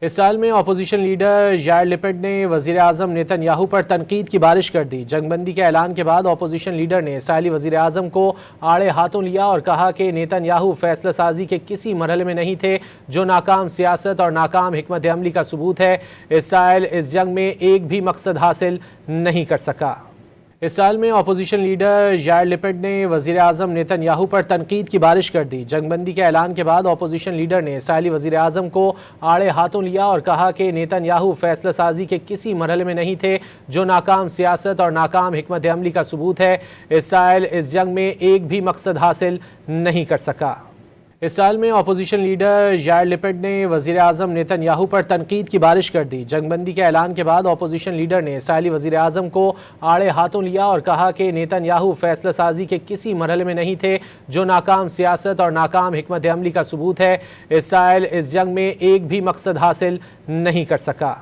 اسرائیل میں opposition leader یائر lipid نے وزیر اعظم نیتن یاہو پر تنقید کی بارش کر دی۔ جنگ بندی کے اعلان کے بعد اپوزیشن لیڈر نے اسرائیلی وزیر اعظم کو آڑے ہاتھوں لیا اور کہا کہ نیتن یاہو فیصلہ سازی کے کسی مرحلے میں نہیں تھے، جو ناکام سیاست اور ناکام حکمت عملی کا ثبوت ہے۔ اسرائیل اس جنگ میں ایک بھی مقصد حاصل نہیں کر سکا۔ اسرائیل میں اپوزیشن لیڈر یائر لپڈ نے وزیر اعظم نیتن یاہو پر تنقید کی بارش کر دی۔ جنگ بندی کے اعلان کے بعد اپوزیشن لیڈر نے اسرائیلی وزیر اعظم کو آڑے ہاتھوں لیا اور کہا کہ نیتن یاہو فیصلہ سازی کے کسی مرحلے میں نہیں تھے، جو ناکام سیاست اور ناکام حکمت عملی کا ثبوت ہے۔ اسرائیل اس جنگ میں ایک بھی مقصد حاصل نہیں کر سکا۔ اسرائیل میں اپوزیشن لیڈر یائر لپڈ نے وزیر اعظم نیتن یاہو پر تنقید کی بارش کر دی۔ جنگ بندی کے اعلان کے بعد اپوزیشن لیڈر نے اسرائیلی وزیر اعظم کو آڑے ہاتھوں لیا اور کہا کہ نیتن یاہو فیصلہ سازی کے کسی مرحلے میں نہیں تھے، جو ناکام سیاست اور ناکام حکمت عملی کا ثبوت ہے۔ اسرائیل اس جنگ میں ایک بھی مقصد حاصل نہیں کر سکا۔